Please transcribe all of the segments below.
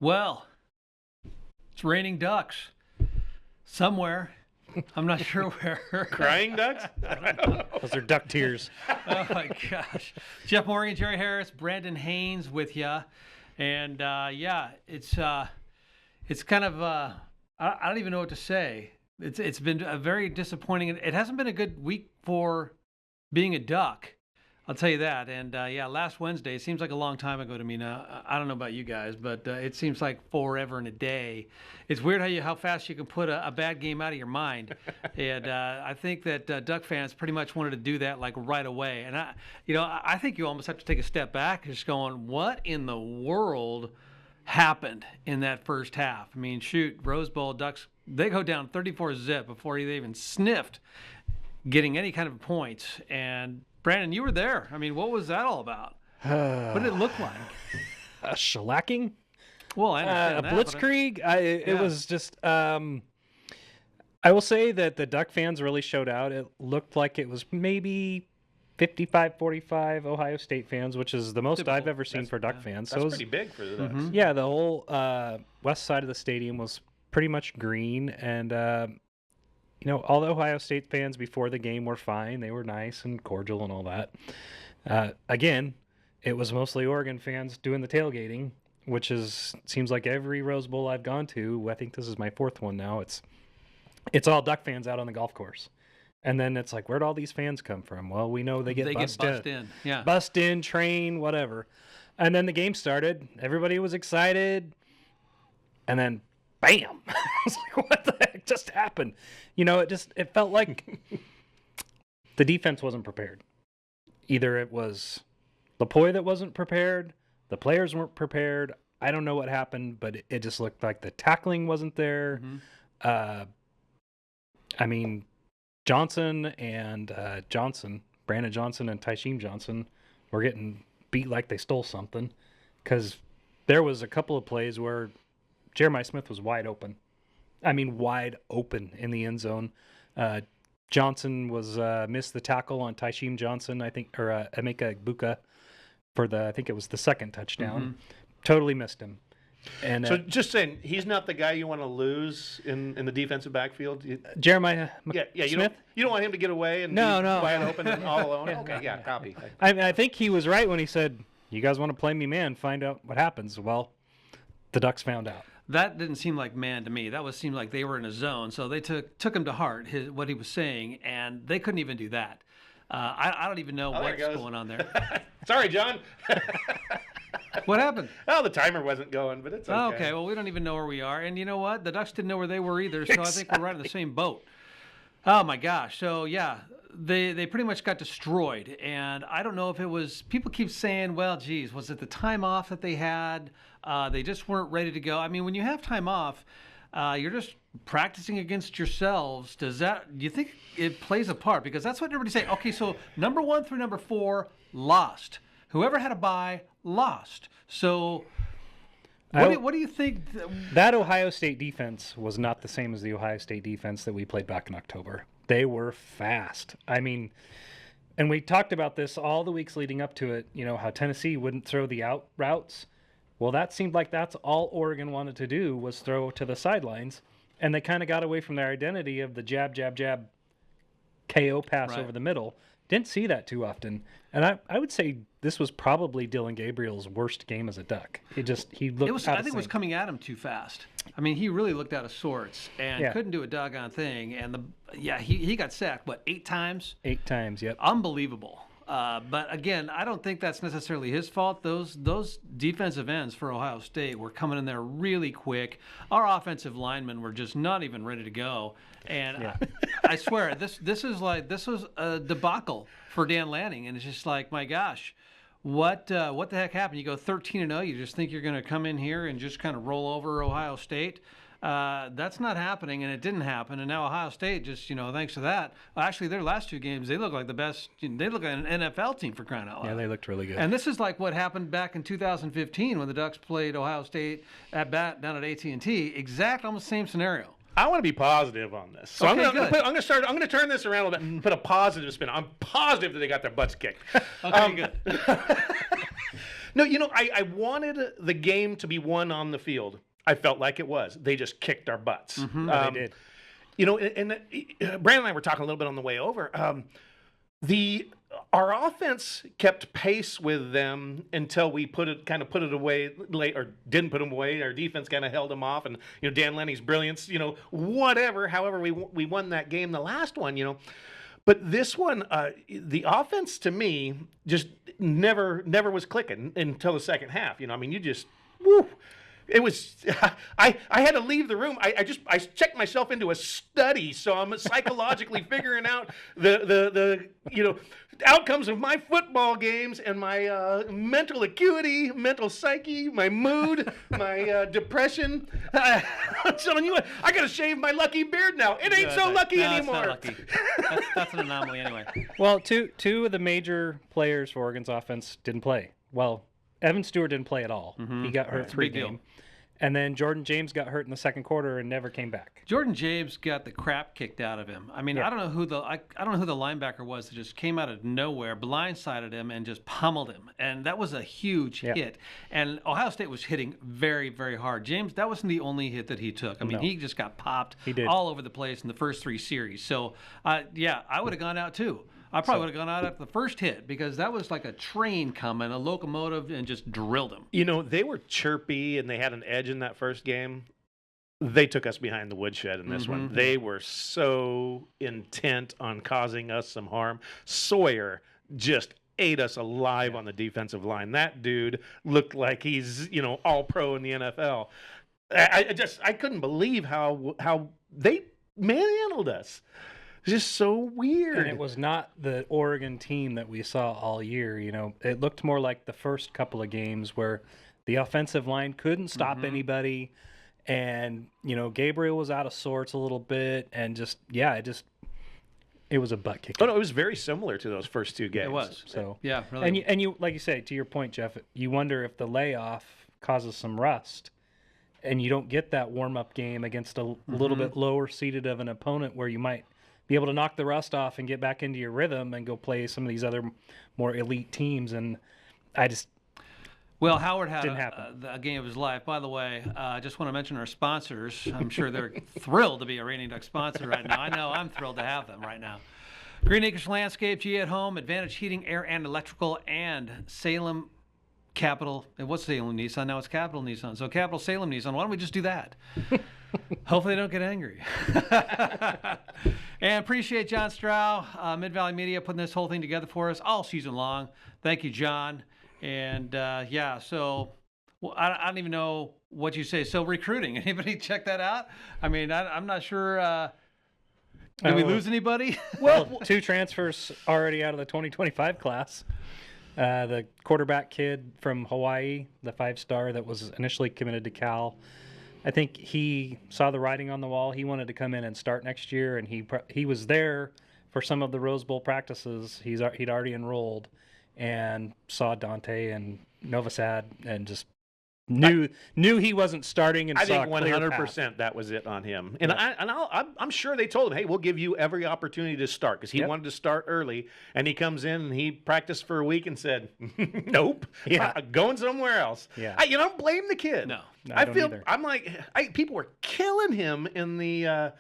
Well, it's raining ducks somewhere. I'm not sure where. Crying ducks? Those are duck tears. Oh my gosh. Jeff Morgan, Jerry Harris, Brandon Haynes with you. And it's kind of I don't even know what to say. It's been a very disappointing. It hasn't been a good week for being a Duck. I'll tell you that. And last Wednesday, it seems like a long time ago to me now. I don't know about you guys, but it seems like forever and a day. It's weird how fast you can put a bad game out of your mind. And I think that Duck fans pretty much wanted to do that like right away. And I think you almost have to take a step back and just going, what in the world happened in that first half? I mean, shoot, Rose Bowl Ducks, they go down 34-zip before they even sniffed getting any kind of points. And Brandon, you were there. I mean, what was that all about? What did it look like? A shellacking? Well, I understand a that, blitzkrieg? It was just... I will say that the Duck fans really showed out. It looked like it was maybe 55-45 Ohio State fans, which is the most Typical. I've ever seen for Duck fans. That's So it was, pretty big for the Ducks. yeah, the whole west side of the stadium was pretty much green. And, all the Ohio State fans before the game were fine. They were nice and cordial and all that. Again, it was mostly Oregon fans doing the tailgating, which seems like every Rose Bowl I've gone to. I think this is my fourth one now. It's all Duck fans out on the golf course. And then it's like, where'd all these fans come from? Well, we know they get bussed in. Yeah. Bust in, train, whatever. And then the game started. Everybody was excited. And then, bam! I was like, what the heck just happened? It felt like the defense wasn't prepared. Either it was Lapoy that wasn't prepared, the players weren't prepared. I don't know what happened, but it just looked like the tackling wasn't there. Mm-hmm. Johnson and Brandon Johnson and Tysheem Johnson were getting beat like they stole something, because there was a couple of plays where Jeremiah Smith was wide open. Wide open in the end zone. Johnson was missed the tackle on Tysheem Johnson, I think, or Emeka Egbuka for I think it was the second touchdown. Mm-hmm. Totally missed him. And So just saying, he's not the guy you want to lose in the defensive backfield. Jeremiah Yeah. You Smith. don't want him to get away and No. be wide open and all alone. Okay, yeah, copy. I think he was right when he said, "You guys want to play me man? Find out what happens." Well, the Ducks found out. That didn't seem like man to me. That seemed like they were in a zone. So they took him to heart, what he was saying, and they couldn't even do that. I don't even know what's going on there. Sorry, John. What happened? Oh, the timer wasn't going, but it's okay. Oh, okay, well, we don't even know where we are. And you know what? The Ducks didn't know where they were either, so I think we're right in the same boat. Oh, my gosh. So, yeah, they pretty much got destroyed. And I don't know if it was – people keep saying, well, geez, was it the time off that they had? They just weren't ready to go. I mean, when you have time off, you're just practicing against yourselves. Do you think it plays a part? Because that's what everybody's saying. Okay, so number 1 through number 4 lost. Whoever had a bye lost. So what do you think? That Ohio State defense was not the same as the Ohio State defense that we played back in October. They were fast. And we talked about this all the weeks leading up to it, how Tennessee wouldn't throw the out routes. Well, that seemed like that's all Oregon wanted to do, was throw to the sidelines. And they kind of got away from their identity of the jab, jab, jab, KO pass Right. over the middle. Didn't see that too often. And I would say this was probably Dylan Gabriel's worst game as a Duck. He looked I think it was coming at him too fast. I mean, he really looked out of sorts and couldn't do a doggone thing. And he got sacked, 8 times? 8 times, yep. Unbelievable. But again, I don't think that's necessarily his fault. Those defensive ends for Ohio State were coming in there really quick. Our offensive linemen were just not even ready to go. And I swear, this was a debacle for Dan Lanning, and it's just like, my gosh, what the heck happened? You go 13-0, you just think you're going to come in here and just kind of roll over Ohio State. That's not happening, and it didn't happen. And now Ohio State just, thanks to that, actually their last 2 games, they look like the best. They look like an NFL team for crying out loud. Yeah, they looked really good. And this is like what happened back in 2015 when the Ducks played Ohio State at bat down at AT&T. Almost same scenario. I want to be positive on this. So Okay, I'm good. going to turn this around a little bit and put a positive spin. I'm positive that they got their butts kicked. Okay, good. No, I wanted the game to be won on the field. I felt like it was. They just kicked our butts. They did. And Brandon and I were talking a little bit on the way over. Our offense kept pace with them until we put it away late, or didn't put them away. Our defense kind of held them off, and Dan Lenny's brilliance, whatever. However, we won that game, the last one, But this one, the offense to me just never was clicking until the second half. You just, woo. It was. I had to leave the room. I checked myself into a study, so I'm psychologically figuring out the outcomes of my football games and my mental acuity, mental psyche, my mood, my depression. I'm telling you what, I got to shave my lucky beard now. It ain't so lucky anymore. It's not lucky. That's an anomaly anyway. Well, two of the major players for Oregon's offense didn't play. Well, Evan Stewart didn't play at all. He got hurt three-game. And then Jordan James got hurt in the second quarter and never came back. Jordan James got the crap kicked out of him. I mean, I don't know who the linebacker was that just came out of nowhere, blindsided him, and just pummeled him. And that was a huge hit. And Ohio State was hitting very, very hard. James, that wasn't the only hit that he took. I mean, he just got popped all over the place in the first three series. So, I would have gone out too. I probably would have gone out after the first hit, because that was like a train coming, a locomotive, and just drilled him. They were chirpy and they had an edge in that first game. They took us behind the woodshed in this one. They were so intent on causing us some harm. Sawyer just ate us alive on the defensive line. That dude looked like he's, all pro in the NFL. I couldn't believe how they manhandled us. Just so weird. And it was not the Oregon team that we saw all year. It looked more like the first couple of games where the offensive line couldn't stop anybody, and Gabriel was out of sorts a little bit, and it was a butt kick. Oh no, it was very similar to those first two games. It was. So really. And you like you say, to your point, Jeff, you wonder if the layoff causes some rust, and you don't get that warm up game against a little bit lower seated of an opponent where you might be able to knock the rust off and get back into your rhythm and go play some of these other more elite teams. And Howard had a game of his life. By the way, I just want to mention our sponsors. I'm sure they're thrilled to be a Raining Duck sponsor right now. I know I'm thrilled to have them right now. Green Acres Landscape, G at Home, Advantage Heating, Air and Electrical, and Salem Capital. It was Salem Nissan. Now it's Capital Nissan. So Capital Salem Nissan. Why don't we just do that? Hopefully they don't get angry. And appreciate John Strow, Mid-Valley Media, putting this whole thing together for us all season long. Thank you, John. And so I don't even know what you say. So recruiting, anybody check that out? I mean, I'm not sure. Did we lose anybody? Well, two transfers already out of the 2025 class. The quarterback kid from Hawaii, the 5-star that was initially committed to Cal. I think he saw the writing on the wall. He wanted to come in and start next year, and he was there for some of the Rose Bowl practices. He'd already enrolled and saw Dante and Novosad and just knew he wasn't starting. And I saw think 100% that was it on him. And I'm sure they told him, hey, we'll give you every opportunity to start, because he wanted to start early. And he comes in and he practiced for a week and said, nope, going somewhere else. Yeah. I don't blame the kid. No, I don't either. I'm like, people were killing him in the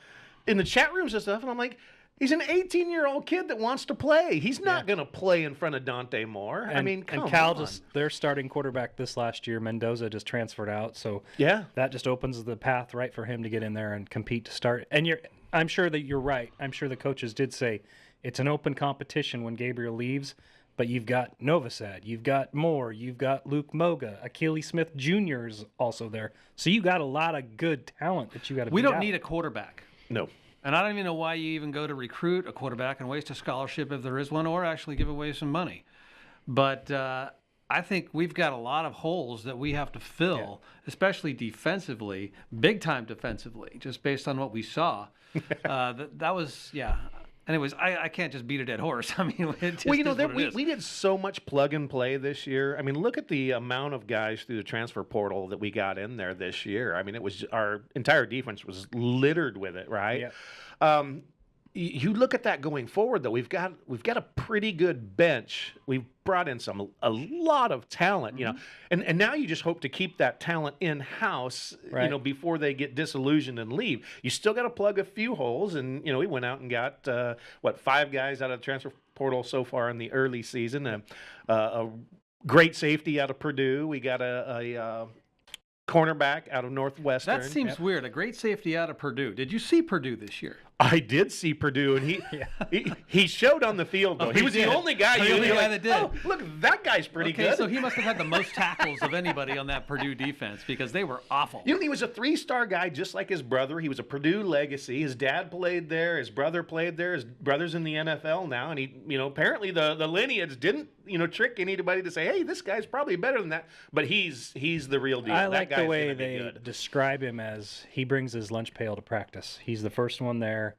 chat rooms and stuff, and I'm like, he's an 18-year-old kid that wants to play. He's not going to play in front of Dante Moore. And Cal their starting quarterback this last year, Mendoza, just transferred out. So that just opens the path right for him to get in there and compete to start. And I'm sure that you're right. I'm sure the coaches did say it's an open competition when Gabriel leaves. But you've got Novosad, you've got Moore, you've got Luke Moga, Akili Smith Jr. is also there. So you got a lot of good talent that you got to beat. We don't need a quarterback. No. And I don't even know why you even go to recruit a quarterback and waste a scholarship if there is one, or actually give away some money. But I think we've got a lot of holes that we have to fill, especially defensively, big time defensively, just based on what we saw. That was. Anyways, I can't just beat a dead horse. I mean, it just we did so much plug and play this year. I mean, look at the amount of guys through the transfer portal that we got in there this year. I mean, our entire defense was littered with it, right? Yeah. you look at that going forward, though. We've got a pretty good bench. We've brought in a lot of talent, and now you just hope to keep that talent in house, Right. before they get disillusioned and leave. You still got to plug a few holes, and we went out and got 5 guys out of the transfer portal so far in the early season. A great safety out of Purdue. We got a cornerback out of Northwestern. That seems weird. A great safety out of Purdue. Did you see Purdue this year? I did see Purdue, and he showed on the field, though. Oh, he was did. the only guy. The only guy that did. Oh, look, that guy's pretty Okay, good. so he must have had the most tackles of anybody on that Purdue defense because they were awful. He was a 3-star guy, just like his brother. He was a Purdue legacy. His dad played there. His brother played there. His brother's in the NFL now, and he, apparently the lineage didn't, trick anybody to say, hey, this guy's probably better than that. But he's the real deal. I that like guy's the way gonna be they good. describe him as he brings his lunch pail to practice. He's the first one there,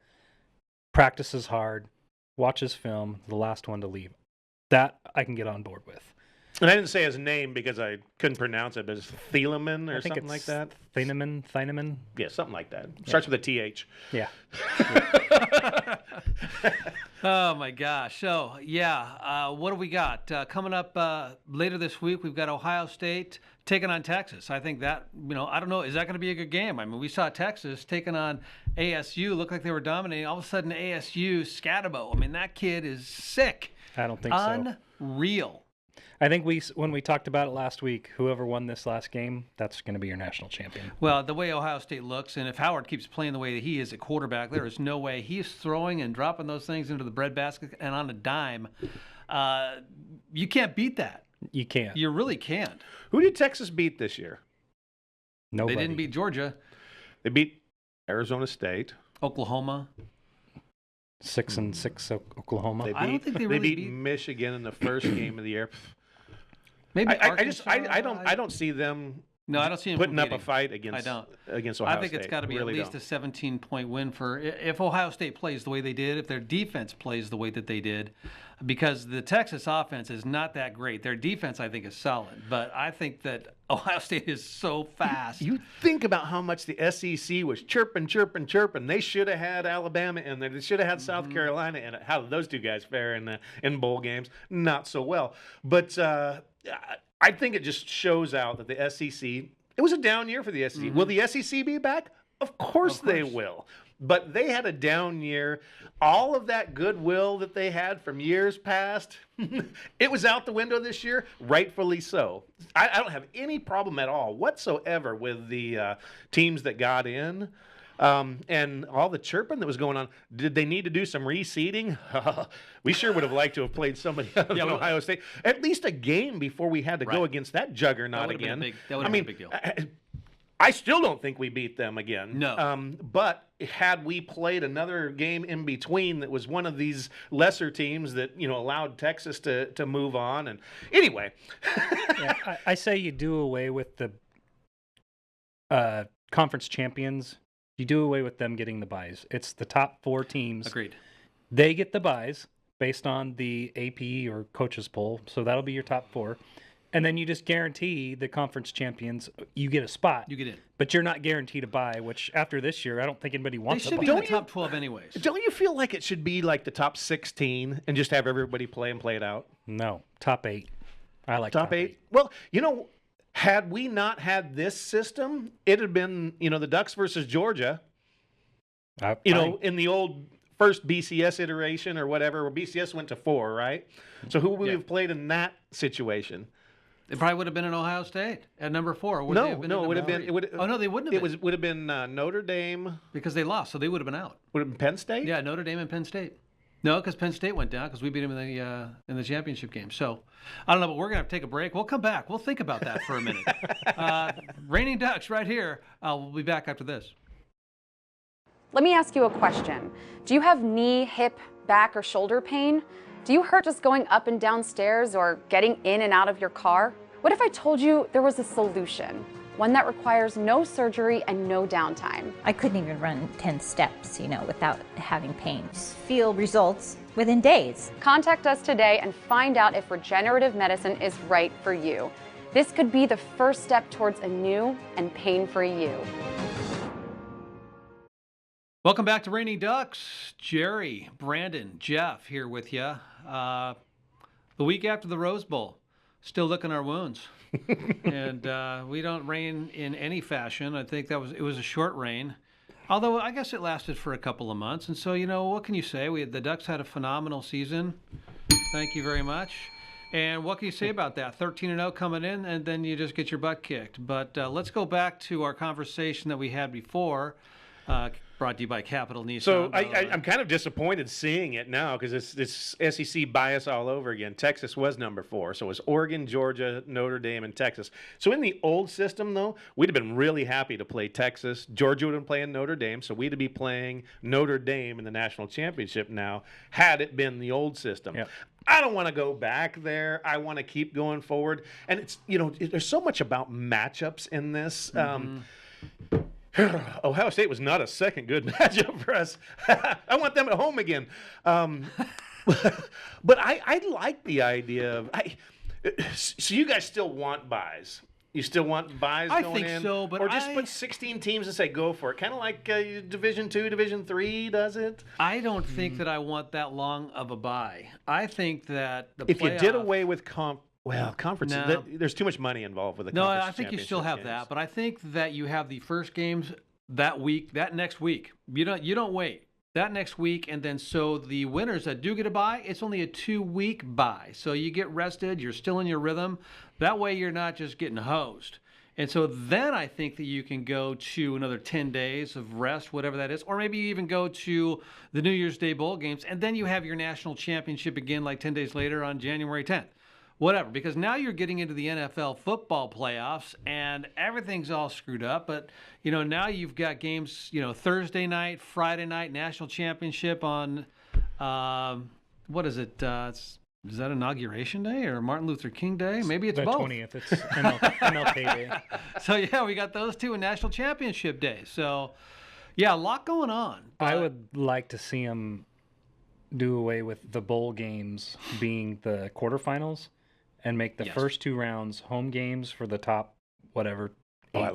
practices hard, watches film, the last one to leave. That I can get on board with. And I didn't say his name because I couldn't pronounce it, but it's Thielemann or I think something like it's that. Thieneman. Yeah, something like that. Starts with a TH. Yeah. Oh my gosh! So what do we got coming up later this week? We've got Ohio State taking on Texas. I think that I don't know. Is that going to be a good game? I mean, we saw Texas taking on ASU. Looked like they were dominating. All of a sudden, ASU Scatterbo. I mean, that kid is sick. I don't think so. Unreal. I think when we talked about it last week, whoever won this last game, that's going to be your national champion. Well, the way Ohio State looks, and if Howard keeps playing the way that he is at quarterback, there is no way he's throwing and dropping those things into the breadbasket and on a dime. You can't beat that. You can't. You really can't. Who did Texas beat this year? Nobody. They didn't beat Georgia, They beat Arizona State. Oklahoma. 6-6 Oklahoma. I don't think they really beat beat- Michigan in the first game of the year. Maybe I don't see them. No, I don't see him putting up a beating. fight against Ohio I think State. it's got to be Really at least don't. a 17-point win for if Ohio State plays the way they did, if their defense plays the way that they did, because the Texas offense is not that great. Their defense, I think, is solid, but I think that Ohio State is so fast. You think about how much the SEC was chirping. They should have had Alabama in there. They should have had South Carolina in it. How did those two guys fare in bowl games? Not so well. But I think it just shows out that the SEC, it was a down year for the SEC. Will the SEC be back? Of course they will. But they had a down year. All of that goodwill that they had from years past, it was out the window this year, rightfully so. I don't have any problem at all whatsoever with the teams that got in. And all the chirping that was going on. Did they need to do some reseeding? We sure would have liked to have played somebody out of Ohio State. At least a game before we had to go against that juggernaut again. That would have been a big deal. I still don't think we beat them again. No. But had we played another game in between that was one of these lesser teams that, allowed Texas to move on. And anyway. I say you do away with the conference champions. You do away with them getting the buys. It's the top 4 teams. Agreed. They get the buys based on the AP or coaches poll. So that'll be your top 4. And then you just guarantee the conference champions, you get a spot. You get in. But you're not guaranteed a buy, which after this year, I don't think anybody They wants a should buy. be in the top 12 anyways. Don't you feel like it should be like the top 16 and just have everybody play and play it out? No, top 8. I like Top 8? Well, had we not had this system, it had been, the Ducks versus Georgia, in the old first BCS iteration or whatever, where BCS went to 4, right? So who would we have played in that situation? It probably would have been in Ohio State at number 4. Or would No, they have been no, at it would have number been. 3? It would. Oh no, they wouldn't have. Would have been Notre Dame. because they lost, so they would have been out. Would have been Penn State. Yeah, Notre Dame and Penn State. No, because Penn State went down because we beat them in the championship game. So I don't know, but we're gonna have to take a break. We'll come back. We'll think about that for a minute. Raining Ducks right here. We'll be back after this. Let me ask you a question. Do you have knee, hip, back, or shoulder pain? Do you hurt just going up and down stairs or getting in and out of your car? What if I told you there was a solution? One that requires no surgery and no downtime. I couldn't even run 10 steps, without having pain. Feel results within days. Contact us today and find out if regenerative medicine is right for you. This could be the first step towards a new and pain-free you. Welcome back to Raining Ducks. Jerry, Brandon, Jeff here with you. The week after the Rose Bowl, still licking our wounds. And we don't rain in any fashion. I think it was a short rain. Although I guess it lasted for a couple of months. And so, what can you say? The Ducks had a phenomenal season. Thank you very much. And what can you say about that? 13-0 coming in, and then you just get your butt kicked. But let's go back to our conversation that we had before. Brought to you by Capital Nissan. So I'm kind of disappointed seeing it now because it's SEC bias all over again. Texas was number 4, so it was Oregon, Georgia, Notre Dame, and Texas. So in the old system, though, we'd have been really happy to play Texas. Georgia would have been playing Notre Dame, so we'd be playing Notre Dame in the national championship now had it been the old system. Yep. I don't want to go back there. I want to keep going forward. And it's there's so much about matchups in this. Ohio State was not a second good matchup for us. I want them at home again. But I like the idea of so you guys still want buys. You still want buys going in? I think so, but or just put 16 teams and say go for it. Kind of like Division II, Division III does it. I don't think that I want that long of a buy. I think that if you did away with conferences, there's too much money involved with the conference. No, I think you still have that, but I think that you have the first games that week, that next week. You don't wait. That next week, and then so the winners that do get a bye, it's only a 2-week bye. So you get rested, you're still in your rhythm. That way you're not just getting hosed. And so then I think that you can go to another 10 days of rest, whatever that is, or maybe you even go to the New Year's Day bowl games, and then you have your national championship again like 10 days later on January 10th. Whatever, because now you're getting into the NFL football playoffs and everything's all screwed up. But, now you've got games, Thursday night, Friday night, national championship on, what is it? Is that Inauguration Day or Martin Luther King Day? Maybe it's the both. 20th. It's MLK Day. So, yeah, we got those two and National Championship Day. So, yeah, a lot going on. I would like to see them do away with the bowl games being the quarterfinals and make the first 2 rounds home games for the top, 8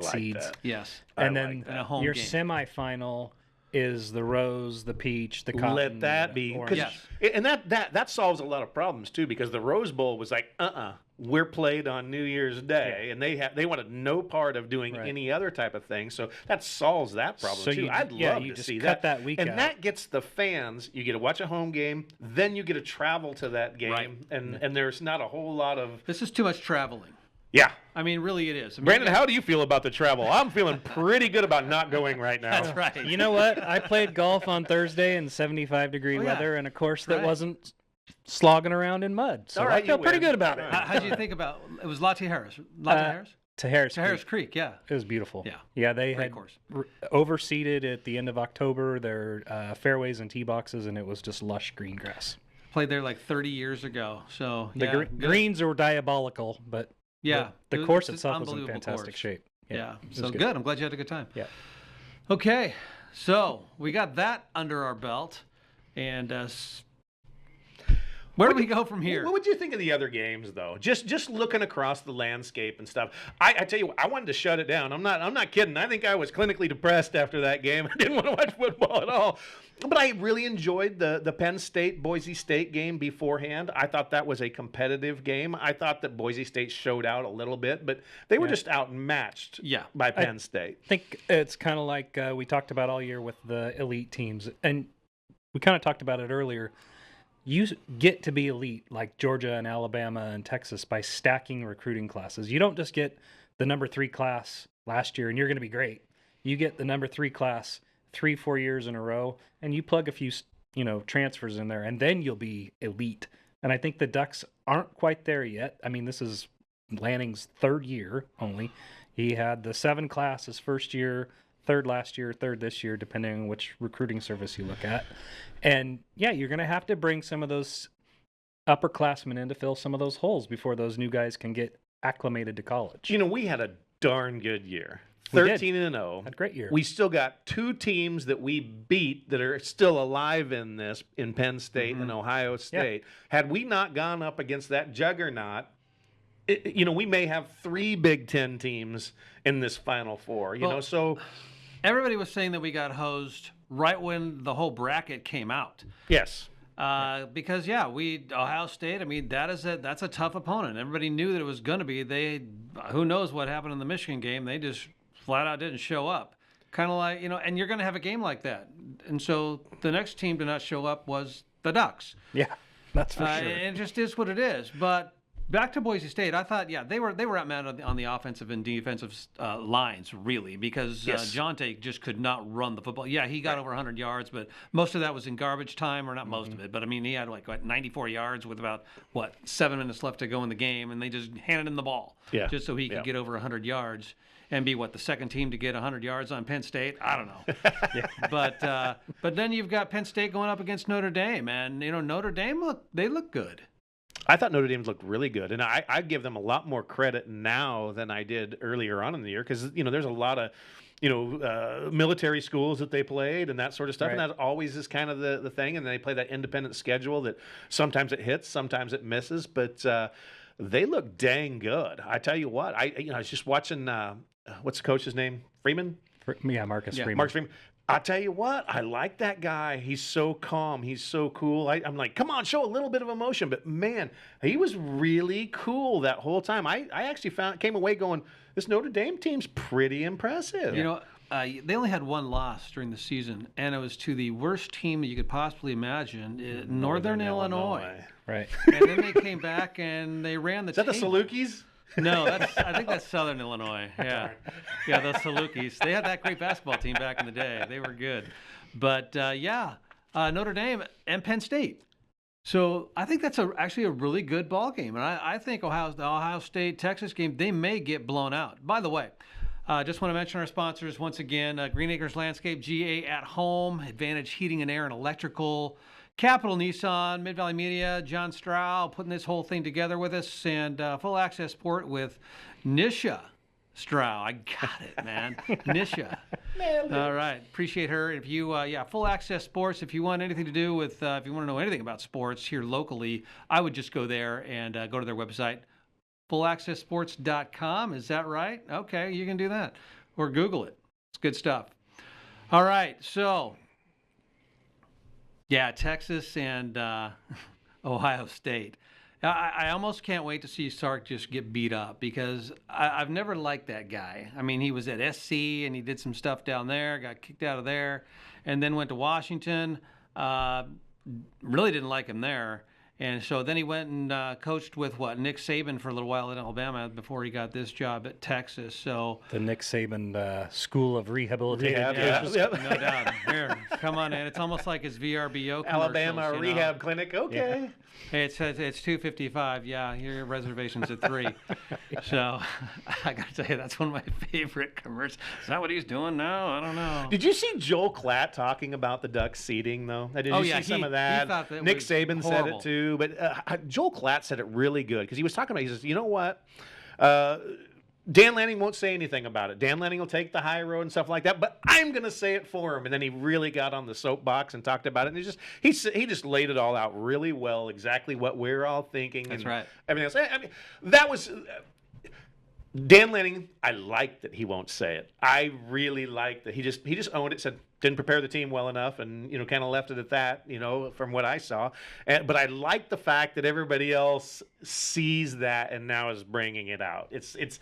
seeds. That. Yes. And then your semifinal is the Rose, the Peach, the Cotton. Let that be. And that solves a lot of problems, too, because the Rose Bowl was like, we're played on New Year's Day, and they wanted no part of doing any other type of thing. So that solves that problem, too. I'd love to see that week and out. that gets the fans, you get to watch a home game, then you get to travel to that game, and there's not a whole lot of... This is too much traveling. Yeah. I mean, really it is. Brandon, how do you feel about the travel? I'm feeling pretty good about not going right now. That's right. You know what? I played golf on Thursday in 75-degree weather in a course that wasn't slogging around in mud. So I feel pretty good about it. How did you think about it? Was Latte Harris? To Harris Creek, yeah. It was beautiful. Yeah. Yeah, they Great had course. overseeded at the end of October their fairways and tee boxes, and it was just lush green grass. Played there like 30 years ago. So the greens were diabolical, but the course itself was in fantastic shape. Yeah. So good. I'm glad you had a good time. Yeah. Okay. So we got that under our belt. And where do we go from here? What would you think of the other games, though? Just looking across the landscape and stuff. I tell you what, I wanted to shut it down. I'm not kidding. I think I was clinically depressed after that game. I didn't want to watch football at all. But I really enjoyed the Penn State Boise State game beforehand. I thought that was a competitive game. I thought that Boise State showed out a little bit, but they were just outmatched by Penn State. I think it's kind of like we talked about all year with the elite teams, and we kind of talked about it earlier. You get to be elite like Georgia and Alabama and Texas by stacking recruiting classes. You don't just get the number 3 class last year and you're going to be great. You get the number 3 class 3-4 years in a row, and you plug a few transfers in there, and then you'll be elite. And I think the Ducks aren't quite there yet. I mean, this is Lanning's 3rd year only. He had the 7 class his first year, 3rd last year, 3rd this year, depending on which recruiting service you look at. And you're going to have to bring some of those upperclassmen in to fill some of those holes before those new guys can get acclimated to college. We had a darn good year. 13-0. Had a great year. We still got 2 teams that we beat that are still alive in Penn State and Ohio State. Had we not gone up against that juggernaut, we may have 3 Big Ten teams in this Final Four. So everybody was saying that we got hosed right when the whole bracket came out. Yes. Because Ohio State. I mean, that's a tough opponent. Everybody knew that it was going to be. Who knows what happened in the Michigan game? They just flat out didn't show up. Kind of like, and you're going to have a game like that. And so the next team to not show up was the Ducks. Yeah, that's for sure. It just is what it is. But back to Boise State, I thought, they were outmatched on the offensive and defensive lines, really, because Jonte just could not run the football. Yeah, he got over 100 yards, but most of that was in garbage time, or not most of it, but I mean, he had 94 yards with about 7 minutes left to go in the game, and they just handed him the ball just so he could get over 100 yards and be the second team to get 100 yards on Penn State. I don't know. But then you've got Penn State going up against Notre Dame, and Notre Dame look good. I thought Notre Dame looked really good, and I give them a lot more credit now than I did earlier on in the year, because there's a lot of military schools that they played and that sort of stuff, and that always is kind of the thing. And they play that independent schedule that sometimes it hits, sometimes it misses, but they look dang good. I tell you what, I was just watching. What's the coach's name? Freeman? Marcus Freeman. Marcus Freeman. I tell you what, I like that guy. He's so calm. He's so cool. I'm like, come on, show a little bit of emotion. But man, he was really cool that whole time. I actually came away going, this Notre Dame team's pretty impressive. They only had one loss during the season, and it was to the worst team that you could possibly imagine, Northern Illinois. Right. And then they came back and they ran the Is that the table. Salukis? No, I think that's Southern Illinois. Yeah, those Salukis. They had that great basketball team back in the day. They were good. But Notre Dame and Penn State. So I think that's actually a really good ball game. And I think the Ohio State-Texas game, they may get blown out. By the way, just want to mention our sponsors once again, Green Acres Landscape, GA at Home, Advantage Heating and Air and Electrical, Capital Nissan, Mid-Valley Media, John Stroud putting this whole thing together with us, and Full Access Sport with Nisha Stroud. I got it, man. Nisha. All right. Appreciate her. If you, Full Access Sports, if you want anything to do with, if you want to know anything about sports here locally, I would just go there and go to their website, fullaccessports.com. Is that right? Okay, you can do that. Or Google it. It's good stuff. All right, so... yeah, Texas and Ohio State. I almost can't wait to see Sark just get beat up, because I've never liked that guy. I mean, he was at SC and he did some stuff down there, got kicked out of there, and then went to Washington. Really didn't like him there. And so then he went and coached with Nick Saban for a little while at Alabama before he got this job at Texas. So the Nick Saban School of Rehabilitated Coaches. No doubt. Here, come on in. It's almost like his VRBO commercials, Alabama rehab clinic. Okay. Yeah. Hey, it's $2.55. Yeah, your reservation's at 3. So I got to tell you, that's one of my favorite commercials. Is that what he's doing now? I don't know. Did you see Joel Klatt talking about the Ducks seating, though? Did you see some of that? He thought that Nick was Saban horrible. said it too, but Joel Klatt said it really good, because he was talking about. He says, you know what? Dan Lanning won't say anything about it. Dan Lanning will take the high road and stuff like that, but I'm going to say it for him. And then he really got on the soapbox and talked about it. And he just laid it all out really well, exactly what we're all thinking. That's and right. Everything else. I mean, that was Dan Lanning. I like that he won't say it. I really like that he just owned it. Said didn't prepare the team well enough, and kind of left it at that. From what I saw. But I like the fact that everybody else sees that and now is bringing it out. It's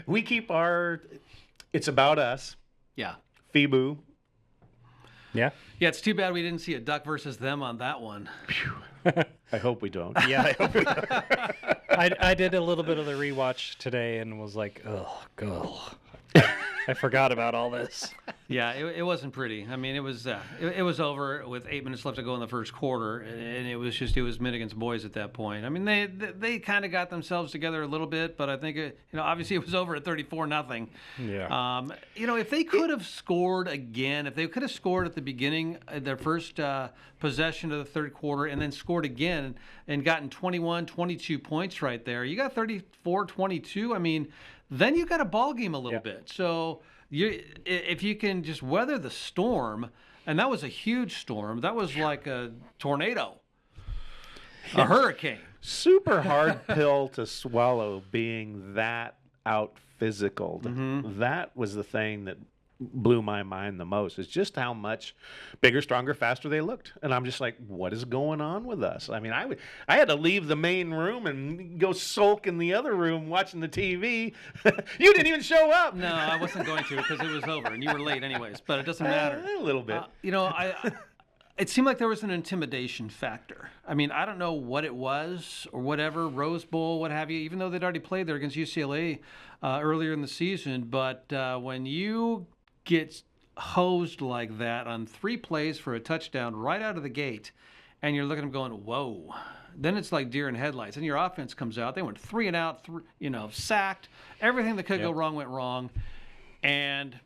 we keep our. It's about us. Yeah. FIBU. Yeah. Yeah, it's too bad we didn't see a Duck versus them on that one. I hope we don't. Yeah, I hope we don't. I did a little bit of the rewatch today and was like, oh, God. I forgot about all this. Yeah, it wasn't pretty. I mean, it was over with 8 minutes left to go in the first quarter, and it was men against boys at that point. I mean, they kind of got themselves together a little bit, but I think obviously it was over at 34-0. Yeah. If they could have scored again, if they could have scored at the beginning, their first possession of the third quarter, and then scored again and gotten 21, 22 points right there, you got 34-22. I mean, then you got a ball game a little bit. So if you can just weather the storm, and that was a huge storm. That was like a tornado, a hurricane. Super hard pill to swallow, being that out physical. Mm-hmm. That was the thing that blew my mind the most is just how much bigger, stronger, faster they looked. And I'm just like, what is going on with us? I mean, I had to leave the main room and go sulk in the other room watching the TV. You didn't even show up. No, I wasn't going to because it was over and you were late anyways. But it doesn't matter. A little bit. It seemed like there was an intimidation factor. I mean, I don't know what it was or whatever, Rose Bowl, what have you, even though they'd already played there against UCLA earlier in the season. But when you get hosed like that on 3 plays for a touchdown right out of the gate, and you're looking at them going, whoa, then it's like deer in headlights. And your offense comes out. They went 3 and out, sacked. Everything that could go wrong went wrong. And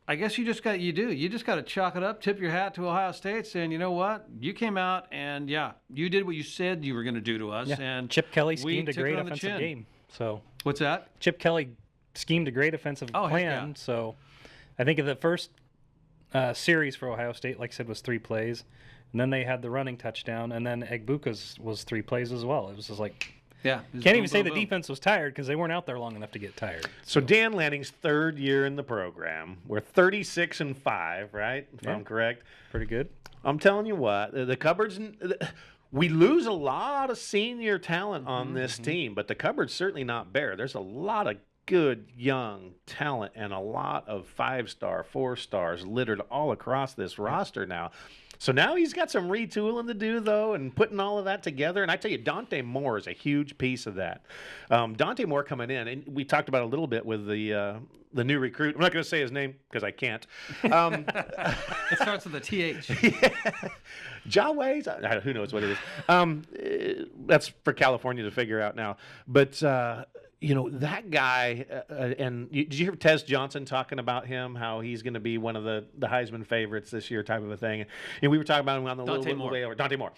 I guess you just got to chalk it up, tip your hat to Ohio State, saying, you know what, you came out and you did what you said you were going to do to us. Yeah. And Chip Kelly we schemed a took it great on the offensive chin. game. So What's that? Chip Kelly schemed a great offensive Oh, heck plan. yeah. So I think the first series for Ohio State, like I said, was 3 plays, and then they had the running touchdown, and then Egbuka's was 3 plays as well. It was just like. Yeah. Can't even say the defense was tired because they weren't out there long enough to get tired. So Dan Lanning's 3rd year in the program. We're 36-5, right? If I'm correct. Pretty good. I'm telling you what, the cupboards. We lose a lot of senior talent on this team, but the cupboard's certainly not bare. There's a lot of good young talent and a lot of 5-star, 4-stars littered all across this roster now. So now he's got some retooling to do, though, and putting all of that together. And I tell you, Dante Moore is a huge piece of that. Dante Moore coming in, and we talked about it a little bit with the new recruit. I'm not going to say his name because I can't. It starts with a TH. Jawways? Who knows what it is. That's for California to figure out now. But that guy, did you hear Tez Johnson talking about him, how he's going to be one of the Heisman favorites this year type of a thing? And we were talking about him on the Dante little Moore. way over. Dante Moore.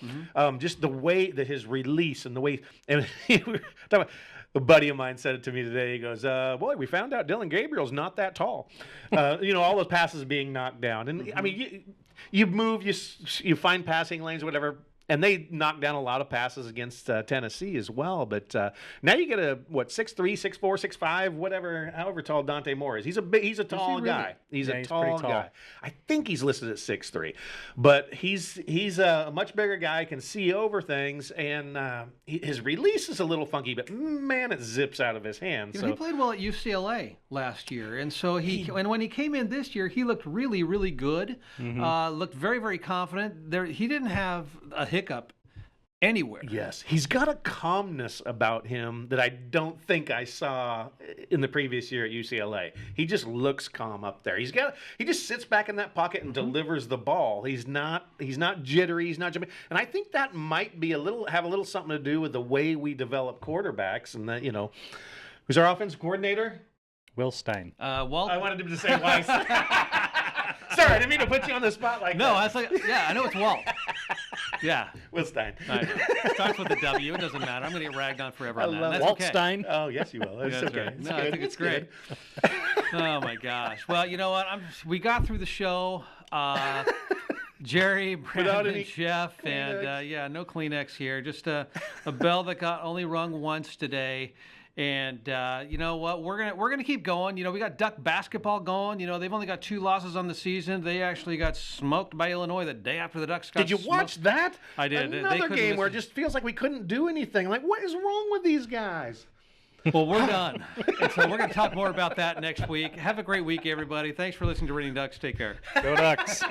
Just the way that his release and the way, and we were talking about, a buddy of mine said it to me today. He goes, boy, we found out Dylan Gabriel's not that tall. All those passes being knocked down. And I mean, you move, you find passing lanes, whatever. And they knocked down a lot of passes against Tennessee as well. But now you get a 6'3", 6'4", 6'5", whatever, however tall Dante Moore is. He's a tall guy. He's a tall guy. I think he's listed at 6'3", but he's a much bigger guy. Can see over things, and his release is a little funky. But man, it zips out of his hands. He played well at UCLA last year, and so and when he came in this year, he looked really, really good. Looked very, very confident. He didn't have a hiccup anywhere. Yes, he's got a calmness about him that I don't think I saw in the previous year at UCLA. He just looks calm up there. He just sits back in that pocket and delivers the ball. He's not jittery. He's not jumping. And I think that might be have a little something to do with the way we develop quarterbacks. And that who's our offensive coordinator? Will Stein. Walt. I wanted him to say Weiss. Sorry, I didn't mean to put you on the spot like that. No, I was like, I know it's Walt. Yeah. Will Stein. I know. It starts with a W. It doesn't matter. I'm going to get ragged on forever on that. love That's Walt okay. Stein. Oh, yes, you will. It's That's okay. right. It's No, good. I think it's great. good. Oh my gosh. Well, you know what? We got through the show. Jerry, Brandon, any Jeff, Kleenex. and no Kleenex here. Just a bell that got only rung once today. And you know what? We're gonna keep going. We got Duck basketball going. They've only got 2 losses on the season. They actually got smoked by Illinois the day after the Ducks got Did you watch that? I did. They Another couldn't game miss where it. it just feels like we couldn't do anything. Like, what is wrong with these guys? Well, we're done. And so we're going to talk more about that next week. Have a great week, everybody. Thanks for listening to Reading Ducks. Take care. Go Ducks.